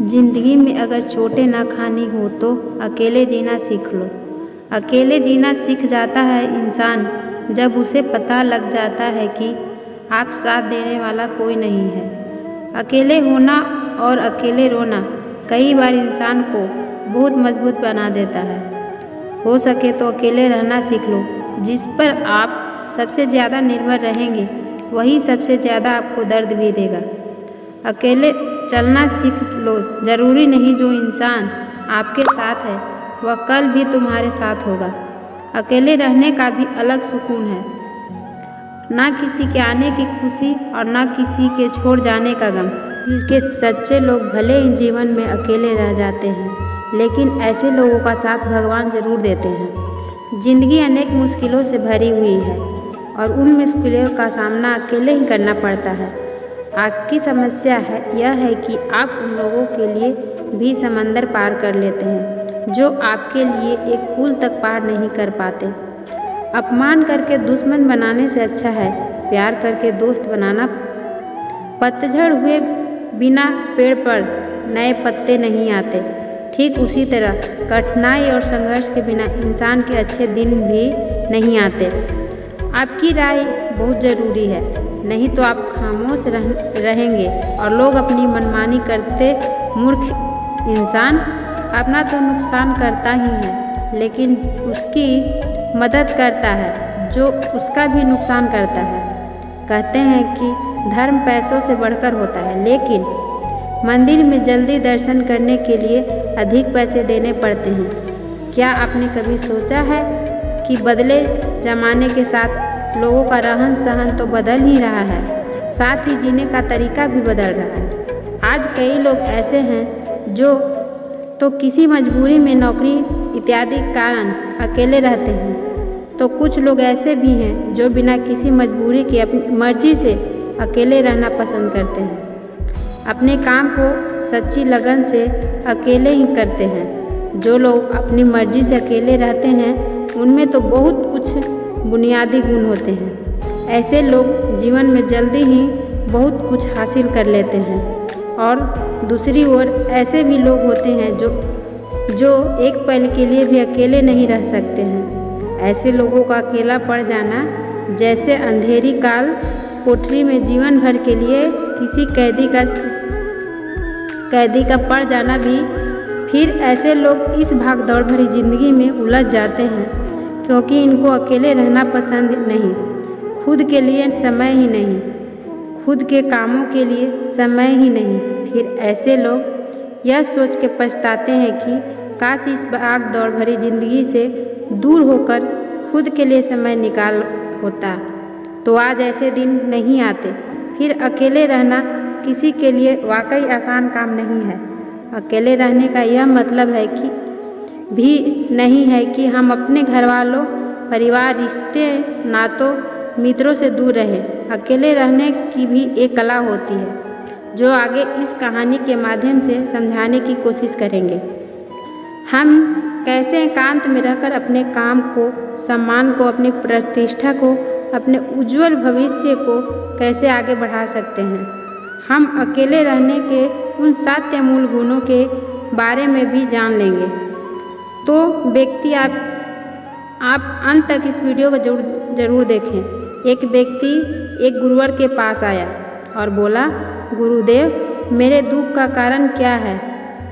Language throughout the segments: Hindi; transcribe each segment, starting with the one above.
जिंदगी में अगर चोटें ना खानी हो तो अकेले जीना सीख लो। अकेले जीना सीख जाता है इंसान जब उसे पता लग जाता है कि आप साथ देने वाला कोई नहीं है। अकेले होना और अकेले रोना कई बार इंसान को बहुत मजबूत बना देता है। हो सके तो अकेले रहना सीख लो। जिस पर आप सबसे ज़्यादा निर्भर रहेंगे वही सबसे ज़्यादा आपको दर्द भी देगा। अकेले चलना सीख लो। ज़रूरी नहीं जो इंसान आपके साथ है वह कल भी तुम्हारे साथ होगा। अकेले रहने का भी अलग सुकून है। ना किसी के आने की खुशी और ना किसी के छोड़ जाने का गम। दिल के सच्चे लोग भले ही जीवन में अकेले रह जाते हैं, लेकिन ऐसे लोगों का साथ भगवान जरूर देते हैं। जिंदगी अनेक मुश्किलों से भरी हुई है और उन मुश्किलों का सामना अकेले ही करना पड़ता है। आपकी समस्या यह है कि आप उन लोगों के लिए भी समंदर पार कर लेते हैं जो आपके लिए एक पुल तक पार नहीं कर पाते। अपमान करके दुश्मन बनाने से अच्छा है प्यार करके दोस्त बनाना। पतझड़ हुए बिना पेड़ पर नए पत्ते नहीं आते। ठीक उसी तरह कठिनाई और संघर्ष के बिना इंसान के अच्छे दिन भी नहीं आते। आपकी राय बहुत ज़रूरी है, नहीं तो आप खामोश रहेंगे और लोग अपनी मनमानी करते। मूर्ख इंसान अपना तो नुकसान करता ही है, लेकिन उसकी मदद करता है जो उसका भी नुकसान करता है। कहते हैं कि धर्म पैसों से बढ़कर होता है, लेकिन मंदिर में जल्दी दर्शन करने के लिए अधिक पैसे देने पड़ते हैं। क्या आपने कभी सोचा है कि बदले ज़माने के साथ लोगों का रहन सहन तो बदल ही रहा है, साथ ही जीने का तरीका भी बदल रहा है। आज कई लोग ऐसे हैं जो तो किसी मजबूरी में नौकरी इत्यादि कारण अकेले रहते हैं, तो कुछ लोग ऐसे भी हैं जो बिना किसी मजबूरी की अपनी मर्जी से अकेले रहना पसंद करते हैं। अपने काम को सच्ची लगन से अकेले ही करते हैं। जो लोग अपनी मर्जी से अकेले रहते हैं उनमें तो बहुत कुछ बुनियादी गुण होते हैं। ऐसे लोग जीवन में जल्दी ही बहुत कुछ हासिल कर लेते हैं। और दूसरी ओर ऐसे भी लोग होते हैं जो एक पल के लिए भी अकेले नहीं रह सकते हैं। ऐसे लोगों का अकेला पड़ जाना जैसे अंधेरी काल कोठरी में जीवन भर के लिए किसी कैदी का पड़ जाना भी। फिर ऐसे लोग इस भागदौड़ भरी जिंदगी में उलझ जाते हैं क्योंकि इनको अकेले रहना पसंद नहीं। खुद के लिए समय ही नहीं, खुद के कामों के लिए समय ही नहीं। फिर ऐसे लोग यह सोच के पछताते हैं कि काश इस भाग दौड़ भरी जिंदगी से दूर होकर खुद के लिए समय निकाल होता तो आज ऐसे दिन नहीं आते। फिर अकेले रहना किसी के लिए वाकई आसान काम नहीं है। अकेले रहने का यह मतलब है कि भी नहीं है कि हम अपने घर वालों, परिवार, रिश्ते, नातों, मित्रों से दूर रहें। अकेले रहने की भी एक कला होती है जो आगे इस कहानी के माध्यम से समझाने की कोशिश करेंगे। हम कैसे एकांत में रहकर अपने काम को, सम्मान को, अपनी प्रतिष्ठा को, अपने उज्जवल भविष्य को कैसे आगे बढ़ा सकते हैं। हम अकेले रहने के उन 7 मूल गुणों के बारे में भी जान लेंगे। तो व्यक्ति आप अंत तक इस वीडियो को जरूर देखें। एक व्यक्ति एक गुरुवर के पास आया और बोला, गुरुदेव मेरे दुख का कारण क्या है।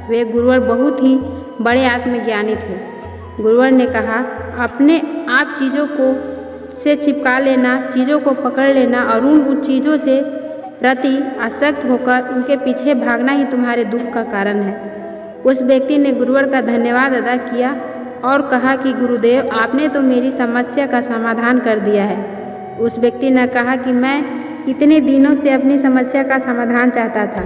वे गुरुवर बहुत ही बड़े आत्मज्ञानी थे। गुरुवर ने कहा, अपने आप चीज़ों को से चिपका लेना, चीज़ों को पकड़ लेना और उन चीज़ों से प्रति आसक्त होकर उनके पीछे भागना ही तुम्हारे दुख का कारण है। उस व्यक्ति ने गुरुवर का धन्यवाद अदा किया और कहा कि गुरुदेव आपने तो मेरी समस्या का समाधान कर दिया है। उस व्यक्ति ने कहा कि मैं इतने दिनों से अपनी समस्या का समाधान चाहता था।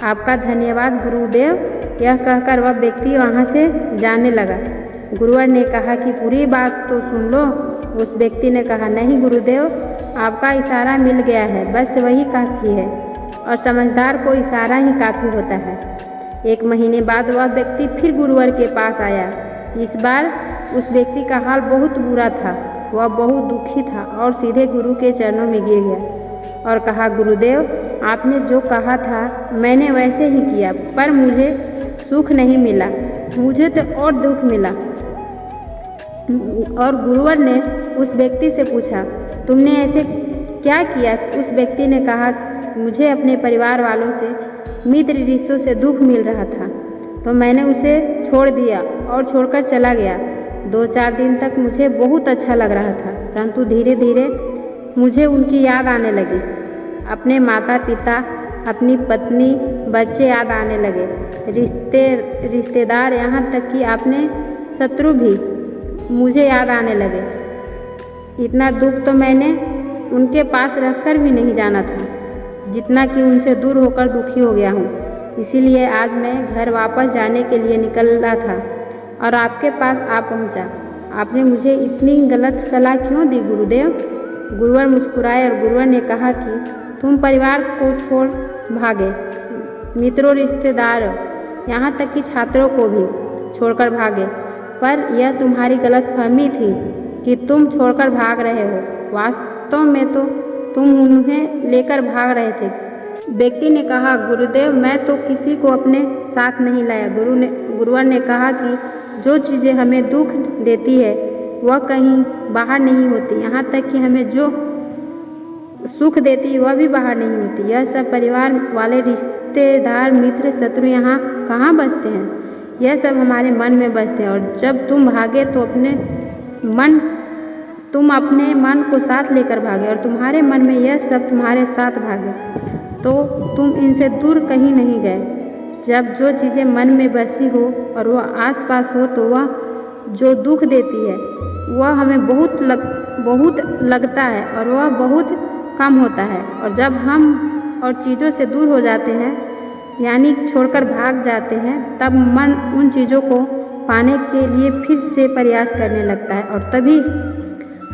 आपका धन्यवाद गुरुदेव। यह कहकर वह व्यक्ति वहाँ से जाने लगा। गुरुवर ने कहा कि पूरी बात तो सुन लो। उस व्यक्ति ने कहा, नहीं गुरुदेव, आपका इशारा मिल गया है, बस वही काफ़ी है और समझदार को इशारा ही काफ़ी होता है। 1 महीने बाद वह व्यक्ति फिर गुरुवर के पास आया। इस बार उस व्यक्ति का हाल बहुत बुरा था। वह बहुत दुखी था और सीधे गुरु के चरणों में गिर गया। और कहा, गुरुदेव, आपने जो कहा था मैंने वैसे ही किया, पर मुझे सुख नहीं मिला, मुझे तो और दुख मिला। और गुरुवर ने उस व्यक्ति से पूछा, तुमने ऐसे क्या किया? उस व्यक्ति ने कहा, मुझे अपने परिवार वालों से, मित्र रिश्तों से दुख मिल रहा था, तो मैंने उसे छोड़ दिया और छोड़कर चला गया। 2-4 दिन तक मुझे बहुत अच्छा लग रहा था, परंतु धीरे धीरे मुझे उनकी याद आने लगी। अपने माता पिता, अपनी पत्नी, बच्चे याद आने लगे, रिश्तेदार, यहाँ तक कि अपने शत्रु भी मुझे याद आने लगे। इतना दुख तो मैंने उनके पास रहकर भी नहीं जाना था, जितना कि उनसे दूर होकर दुखी हो गया हूँ। इसीलिए आज मैं घर वापस जाने के लिए निकला था और आपके पास आ पहुँचा। आपने मुझे इतनी गलत सलाह क्यों दी गुरुदेव? गुरुवर मुस्कुराए और गुरुवर ने कहा कि तुम परिवार को छोड़ भागे, मित्रों, रिश्तेदारों, यहाँ तक कि छात्रों को भी छोड़कर भागे, पर यह तुम्हारी गलतफहमी थी कि तुम छोड़कर भाग रहे हो। वास्तव में तो तुम उन्हें लेकर भाग रहे थे। व्यक्ति ने कहा, गुरुदेव, मैं तो किसी को अपने साथ नहीं लाया। गुरुवर ने कहा कि जो चीज़ें हमें दुख देती है वह कहीं बाहर नहीं होती, यहाँ तक कि हमें जो सुख देती है वह भी बाहर नहीं होती। यह सब परिवार वाले, रिश्तेदार, मित्र, शत्रु यहाँ कहाँ बसते हैं? यह सब हमारे मन में बसते हैं। और जब तुम भागे तो तुम अपने मन को साथ लेकर भागे, और तुम्हारे मन में यह सब तुम्हारे साथ भागे, तो तुम इनसे दूर कहीं नहीं गए। जब जो चीज़ें मन में बसी हो और वह आसपास हो, तो वह जो दुख देती है वह हमें बहुत लगता है और वह बहुत कम होता है। और जब हम और चीज़ों से दूर हो जाते हैं, यानी छोड़कर भाग जाते हैं, तब मन उन चीज़ों को पाने के लिए फिर से प्रयास करने लगता है, और तभी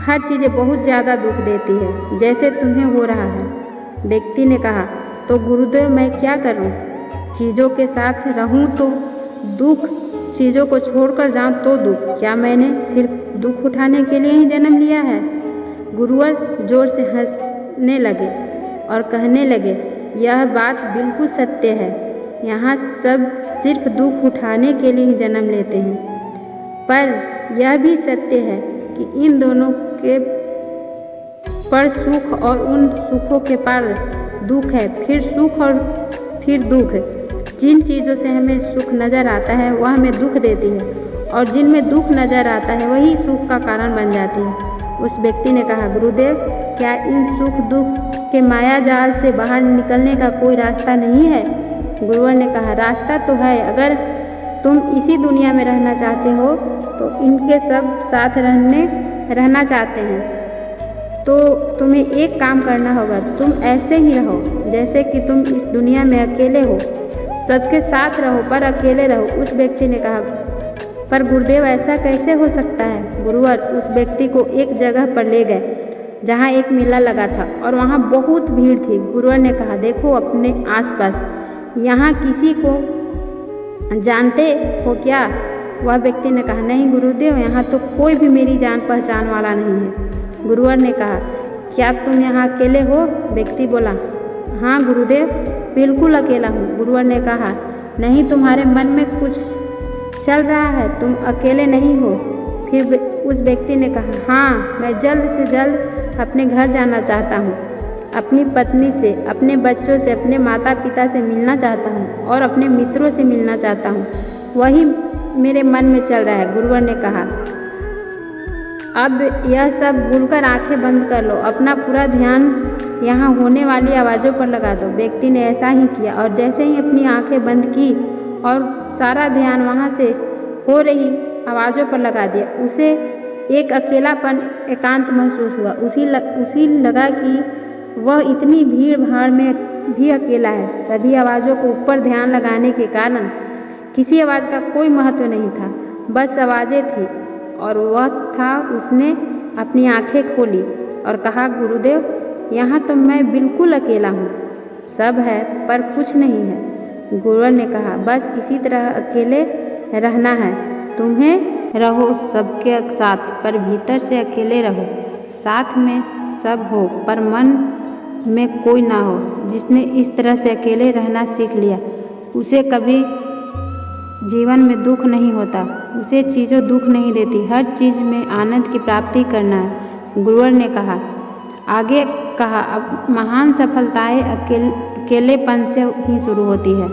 हर चीज़ें बहुत ज़्यादा दुख देती है, जैसे तुम्हें हो रहा है। व्यक्ति ने कहा, तो गुरुदेव, मैं क्या करूं? चीज़ों के साथ रहूं तो दुख, चीज़ों को छोड़कर जाऊं तो दुख। क्या मैंने सिर्फ दुख उठाने के लिए ही जन्म लिया है? गुरुवर जोर से हंसने लगे और कहने लगे, यह बात बिल्कुल सत्य है। यहाँ सब सिर्फ दुख उठाने के लिए ही जन्म लेते हैं, पर यह भी सत्य है कि इन दोनों के पर सुख और उन सुखों के पार दुख है, फिर सुख और फिर दुख। जिन चीज़ों से हमें सुख नज़र आता है वह हमें दुख देती है, और जिनमें दुख नज़र आता है वही सुख का कारण बन जाती है। उस व्यक्ति ने कहा, गुरुदेव, क्या इन सुख दुख के माया जाल से बाहर निकलने का कोई रास्ता नहीं है? गुरुवर ने कहा, रास्ता तो है। अगर तुम इसी दुनिया में रहना चाहते हो, तो इनके सब साथ रहना चाहते हैं, तो तुम्हें एक काम करना होगा। तुम ऐसे ही रहो जैसे कि तुम इस दुनिया में अकेले हो। सबके साथ रहो पर अकेले रहो। उस व्यक्ति ने कहा, पर गुरुदेव, ऐसा कैसे हो सकता है? गुरुवर उस व्यक्ति को एक जगह पर ले गए जहाँ एक मेला लगा था और वहाँ बहुत भीड़ थी। गुरुवर ने कहा, देखो अपने आसपास, यहाँ किसी को जानते हो क्या? वह व्यक्ति ने कहा, नहीं गुरुदेव, यहाँ तो कोई भी मेरी जान पहचान वाला नहीं है। गुरुवर ने कहा, क्या तुम यहाँ अकेले हो? व्यक्ति बोला, हाँ गुरुदेव, बिल्कुल अकेला हूँ। गुरुवर ने कहा, नहीं, तुम्हारे मन में कुछ चल रहा है, तुम अकेले नहीं हो। फिर उस व्यक्ति ने कहा, हाँ, मैं जल्द से जल्द अपने घर जाना चाहता हूँ, अपनी पत्नी से, अपने बच्चों से, अपने माता पिता से मिलना चाहता हूँ और अपने मित्रों से मिलना चाहता हूँ। वही मेरे मन में चल रहा है। गुरुवर ने कहा, अब यह सब भूलकर आंखें बंद कर लो, अपना पूरा ध्यान यहाँ होने वाली आवाज़ों पर लगा दो। व्यक्ति ने ऐसा ही किया और जैसे ही अपनी आंखें बंद की और सारा ध्यान वहाँ से हो रही आवाज़ों पर लगा दिया, उसे एक अकेलापन, एकांत महसूस हुआ। उसी लगा कि वह इतनी भीड़ भाड़ में भी अकेला है। सभी आवाज़ों को ऊपर ध्यान लगाने के कारण किसी आवाज़ का कोई महत्व नहीं था, बस आवाज़ें थी और वह था। उसने अपनी आंखें खोली और कहा, गुरुदेव, यहाँ तो मैं बिल्कुल अकेला हूँ, सब है पर कुछ नहीं है। गुरुवर ने कहा, बस इसी तरह अकेले रहना है तुम्हें। रहो सबके साथ पर भीतर से अकेले रहो। साथ में सब हो पर मन में कोई ना हो। जिसने इस तरह से अकेले रहना सीख लिया उसे कभी जीवन में दुख नहीं होता, उसे चीज़ों दुख नहीं देती, हर चीज़ में आनंद की प्राप्ति करना है। गुरुवर ने कहा आगे कहा अब महान सफलताएं अकेलेपन से ही शुरू होती है।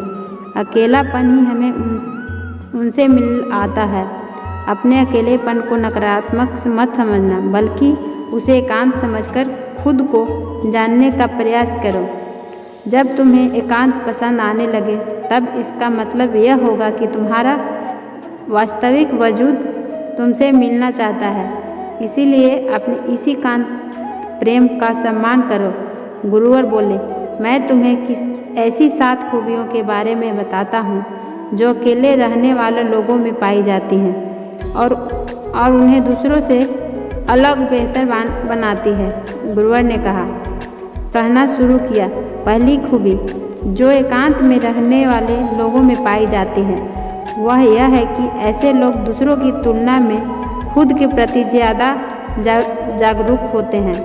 अकेलापन ही हमें उनसे मिल आता है। अपने अकेलेपन को नकारात्मक मत समझना, बल्कि उसे एकांत समझकर खुद को जानने का प्रयास करो। जब तुम्हें एकांत पसंद आने लगे तब इसका मतलब यह होगा कि तुम्हारा वास्तविक वजूद तुमसे मिलना चाहता है। इसीलिए अपने इसी एकांत प्रेम का सम्मान करो। गुरुवर बोले मैं तुम्हें ऐसी 7 खूबियों के बारे में बताता हूँ जो अकेले रहने वाले लोगों में पाई जाती हैं और उन्हें दूसरों से अलग बेहतर बनाती है। गुरुवर ने कहना शुरू किया पहली खूबी जो एकांत में रहने वाले लोगों में पाई जाती है वह यह है कि ऐसे लोग दूसरों की तुलना में खुद के प्रति ज़्यादा जागरूक होते हैं।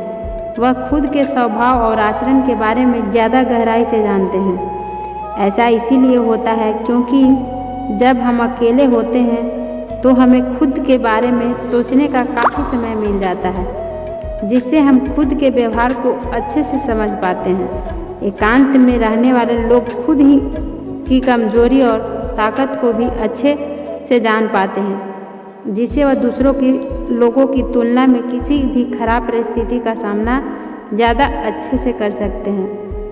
वह खुद के स्वभाव और आचरण के बारे में ज़्यादा गहराई से जानते हैं। ऐसा इसीलिए होता है क्योंकि जब हम अकेले होते हैं तो हमें खुद के बारे में सोचने का काफ़ी समय मिल जाता है, जिससे हम खुद के व्यवहार को अच्छे से समझ पाते हैं। एकांत में रहने वाले लोग खुद ही की कमजोरी और ताकत को भी अच्छे से जान पाते हैं, जिससे वह दूसरों की लोगों की तुलना में किसी भी खराब परिस्थिति का सामना ज़्यादा अच्छे से कर सकते हैं।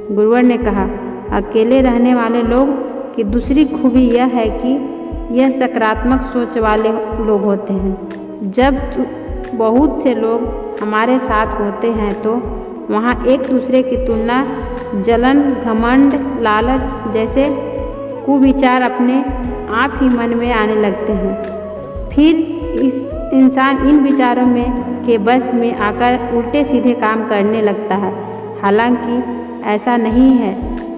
गुरुवर ने कहा अकेले रहने वाले लोग की दूसरी खूबी यह है कि यह सकारात्मक सोच वाले लोग होते हैं। जब बहुत से लोग हमारे साथ होते हैं तो वहाँ एक दूसरे की तुलना, जलन, घमंड, लालच जैसे कुविचार अपने आप ही मन में आने लगते हैं। फिर इंसान इन विचारों के बस में आकर उल्टे सीधे काम करने लगता है। हालांकि ऐसा नहीं है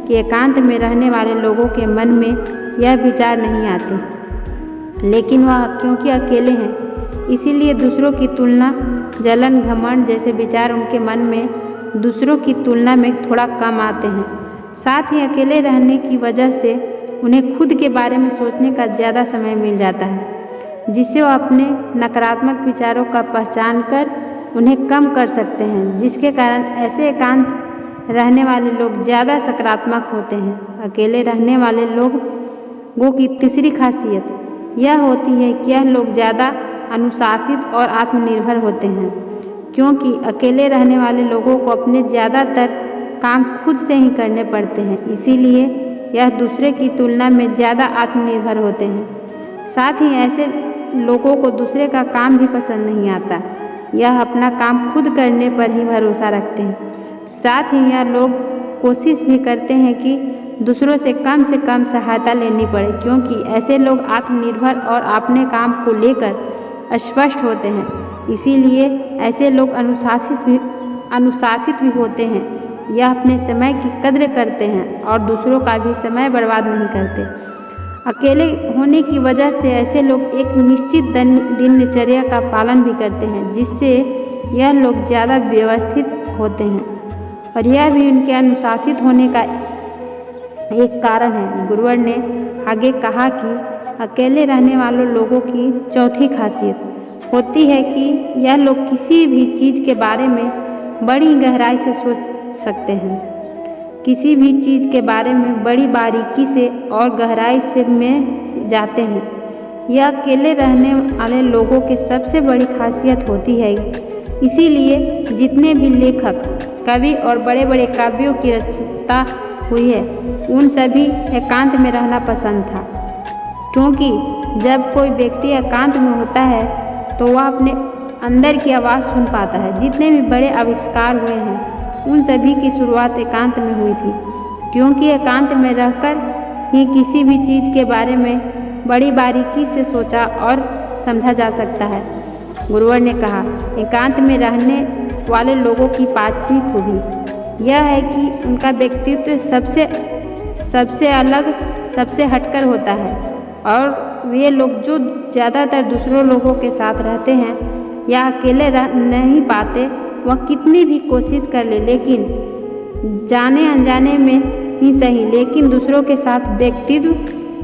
कि एकांत में रहने वाले लोगों के मन में यह विचार नहीं आते, लेकिन वह क्योंकि अकेले हैं इसीलिए दूसरों की तुलना, जलन, घमंड जैसे विचार उनके मन में दूसरों की तुलना में थोड़ा कम आते हैं। साथ ही अकेले रहने की वजह से उन्हें खुद के बारे में सोचने का ज़्यादा समय मिल जाता है, जिससे वो अपने नकारात्मक विचारों का पहचान कर उन्हें कम कर सकते हैं, जिसके कारण ऐसे एकांत रहने वाले लोग ज़्यादा सकारात्मक होते हैं। अकेले रहने वाले लोगों की तीसरी खासियत यह होती है कि यह लोग ज़्यादा अनुशासित और आत्मनिर्भर होते हैं, क्योंकि अकेले रहने वाले लोगों को अपने ज़्यादातर काम खुद से ही करने पड़ते हैं। इसीलिए यह दूसरे की तुलना में ज़्यादा आत्मनिर्भर होते हैं। साथ ही ऐसे लोगों को दूसरे का काम भी पसंद नहीं आता। यह अपना काम खुद करने पर ही भरोसा रखते हैं। साथ ही यह लोग कोशिश भी करते हैं कि दूसरों से कम सहायता लेनी पड़े, क्योंकि ऐसे लोग आत्मनिर्भर और अपने काम को लेकर स्पष्ट होते हैं। इसीलिए ऐसे लोग अनुशासित भी होते हैं। यह अपने समय की कद्र करते हैं और दूसरों का भी समय बर्बाद नहीं करते। अकेले होने की वजह से ऐसे लोग एक निश्चित दिनचर्या का पालन भी करते हैं, जिससे यह लोग ज़्यादा व्यवस्थित होते हैं और यह भी उनके अनुशासित होने का एक कारण है। गुरुवर ने आगे कहा कि अकेले रहने वाले लोगों की चौथी खासियत होती है कि यह लोग किसी भी चीज़ के बारे में बड़ी गहराई से सोच सकते हैं। किसी भी चीज़ के बारे में बड़ी बारीकी से और गहराई से में जाते हैं। यह अकेले रहने वाले लोगों की सबसे बड़ी खासियत होती है। इसीलिए जितने भी लेखक, कवि और बड़े बड़े काव्यों की रचना हुई है उन सभी एकांत में रहना पसंद था, क्योंकि जब कोई व्यक्ति एकांत में होता है तो वह अपने अंदर की आवाज़ सुन पाता है। जितने भी बड़े आविष्कार हुए हैं उन सभी की शुरुआत एकांत में हुई थी, क्योंकि एकांत में रहकर ही किसी भी चीज़ के बारे में बड़ी बारीकी से सोचा और समझा जा सकता है। गुरुवर ने कहा एकांत में रहने वाले लोगों की पांचवी खूबी यह है कि उनका व्यक्तित्व सबसे अलग, सबसे हटकर होता है और वे लोग जो ज़्यादातर दूसरों लोगों के साथ रहते हैं या अकेले रह नहीं पाते, वह कितनी भी कोशिश कर ले लेकिन जाने अनजाने में ही सही, लेकिन दूसरों के साथ व्यक्तित्व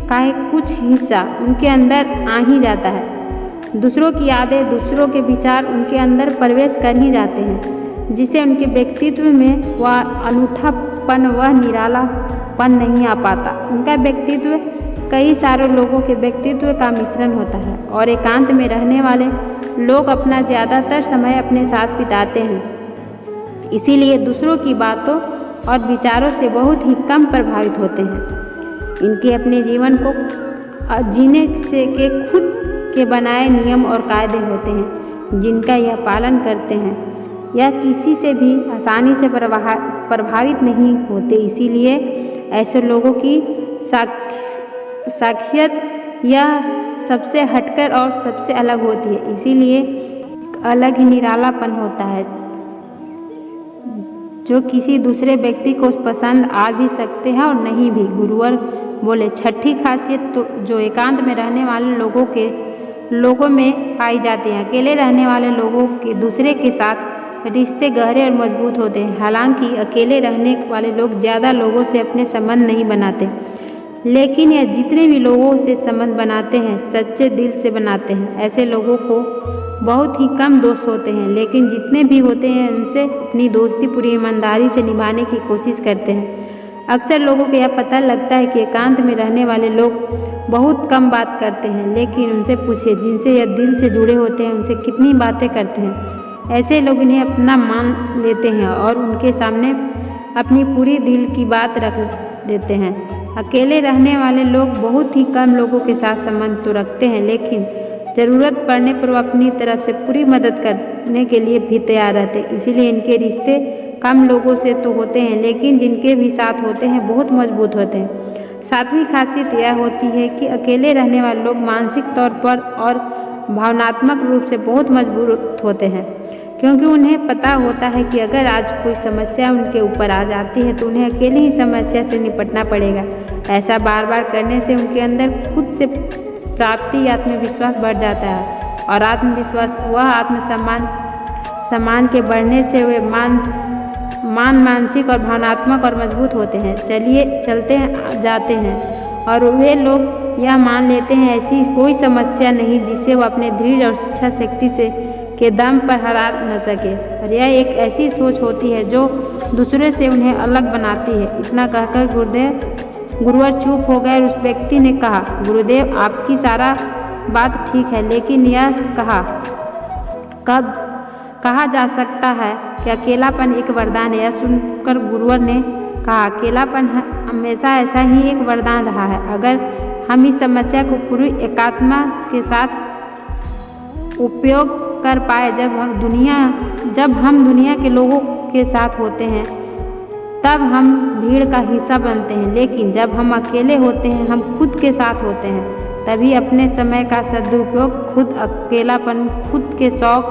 का कुछ हिस्सा उनके अंदर आ ही जाता है। दूसरों की यादें, दूसरों के विचार उनके अंदर प्रवेश कर ही जाते हैं, जिससे उनके व्यक्तित्व में वह अनूठापन, वह निरालापन नहीं आ पाता। उनका व्यक्तित्व कई सारे लोगों के व्यक्तित्व का मिश्रण होता है और एकांत में रहने वाले लोग अपना ज़्यादातर समय अपने साथ बिताते हैं, इसीलिए दूसरों की बातों और विचारों से बहुत ही कम प्रभावित होते हैं। इनके अपने जीवन को जीने से के खुद के बनाए नियम और कायदे होते हैं, जिनका यह पालन करते हैं। यह किसी से भी आसानी से प्रभावित नहीं होते, इसीलिए ऐसे लोगों की शख्सियत यह सबसे हटकर और सबसे अलग होती है, इसीलिए अलग ही निरालापन होता है जो किसी दूसरे व्यक्ति को पसंद आ भी सकते हैं और नहीं भी। गुरुवर बोले, छठी खासियत तो जो एकांत में रहने वाले लोगों में पाई जाती है। अकेले रहने वाले लोगों के दूसरे के साथ रिश्ते गहरे और मजबूत होते हैं। हालांकि अकेले रहने वाले लोग ज़्यादा लोगों से अपने संबंध नहीं बनाते, लेकिन यह जितने भी लोगों से संबंध बनाते हैं सच्चे दिल से बनाते हैं। ऐसे लोगों को बहुत ही कम दोस्त होते हैं, लेकिन जितने भी होते हैं उनसे अपनी दोस्ती पूरी ईमानदारी से निभाने की कोशिश करते हैं। अक्सर लोगों को यह पता लगता है कि एकांत में रहने वाले लोग बहुत कम बात करते हैं, लेकिन उनसे पूछिए जिनसे यह दिल से जुड़े होते हैं उनसे कितनी बातें करते हैं। ऐसे लोग इन्हें अपना मान लेते हैं और उनके सामने अपनी पूरी दिल की बात रख देते हैं। अकेले रहने वाले लोग बहुत ही कम लोगों के साथ संबंध तो रखते हैं, लेकिन ज़रूरत पड़ने पर वो अपनी तरफ से पूरी मदद करने के लिए भी तैयार रहते हैं। इसीलिए इनके रिश्ते कम लोगों से तो होते हैं, लेकिन जिनके भी साथ होते हैं बहुत मजबूत होते हैं। सातवीं खासियत यह होती है कि अकेले रहने वाले लोग मानसिक तौर पर और भावनात्मक रूप से बहुत मजबूत होते हैं, क्योंकि उन्हें पता होता है कि अगर आज कोई समस्या उनके ऊपर आ जाती है तो उन्हें अकेले ही समस्या से निपटना पड़ेगा। ऐसा बार बार करने से उनके अंदर खुद से प्राप्ति आत्मविश्वास बढ़ जाता है और आत्मविश्वास वह आत्मसम्मान के बढ़ने से वे मानसिक और भावनात्मक और मजबूत होते हैं। चलते जाते हैं और वे लोग यह मान लेते हैं ऐसी कोई समस्या नहीं जिसे वो अपने दृढ़ और इच्छा शक्ति से के दम पर हरा न सके। और यह एक ऐसी सोच होती है जो दूसरे से उन्हें अलग बनाती है। इतना कहकर गुरुवर चुप हो गए। उस व्यक्ति ने कहा, गुरुदेव आपकी सारा बात ठीक है, लेकिन यह कब कहा जा सकता है कि अकेलापन एक वरदान है। यह सुनकर गुरुवर ने कहा, अकेलापन हमेशा ऐसा ही एक वरदान रहा है। अगर हम इस समस्या को पूरी एकात्मा के साथ उपयोग कर पाए, जब हम दुनिया के लोगों के साथ होते हैं तब हम भीड़ का हिस्सा बनते हैं, लेकिन जब हम अकेले होते हैं, हम खुद के साथ होते हैं, तभी अपने समय का सदुपयोग, खुद अकेलापन, खुद के शौक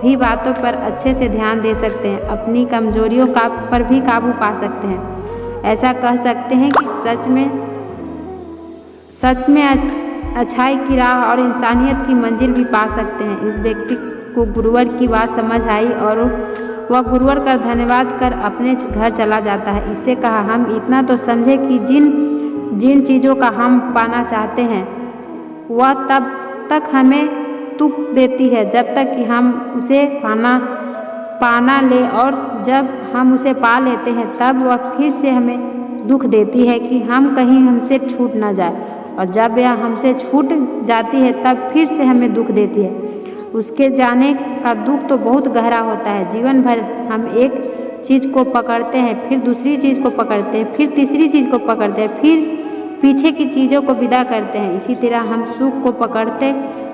भी बातों पर अच्छे से ध्यान दे सकते हैं, अपनी कमजोरियों पर भी काबू पा सकते हैं। ऐसा कह सकते हैं कि सच में अच्छाई की राह और इंसानियत की मंजिल भी पा सकते हैं। इस व्यक्ति को गुरुवर की बात समझ आई और वह गुरुवर का धन्यवाद कर अपने घर चला जाता है। इससे कहा, हम इतना तो समझे कि जिन चीज़ों का हम पाना चाहते हैं वह तब तक हमें दुख देती है जब तक कि हम उसे पाना ले, और जब हम उसे पा लेते हैं तब वह फिर से हमें दुख देती है कि हम कहीं हमसे छूट ना जाए, और जब यह हमसे छूट जाती है तब फिर से हमें दुख देती है। उसके जाने का दुख तो बहुत गहरा होता है। जीवन भर हम एक चीज़ को पकड़ते हैं, फिर दूसरी चीज़ को पकड़ते हैं, फिर तीसरी चीज़ को पकड़ते हैं, फिर पीछे की चीज़ों को विदा करते हैं। इसी तरह हम सुख को पकड़ते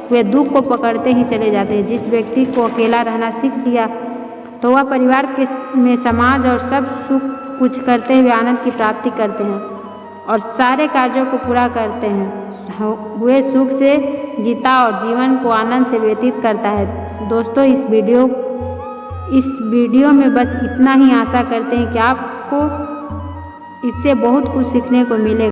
हुए दुख को पकड़ते ही चले जाते हैं। जिस व्यक्ति को अकेला रहना सीख लिया तो वह परिवार में समाज और सब सुख कुछ करते हुए आनंद की प्राप्ति करते हैं और सारे कार्यों को पूरा करते हैं, हुए सुख से जीता और जीवन को आनंद से व्यतीत करता है। दोस्तों, इस वीडियो में बस इतना ही। आशा करते हैं कि आपको इससे बहुत कुछ सीखने को मिलेगा।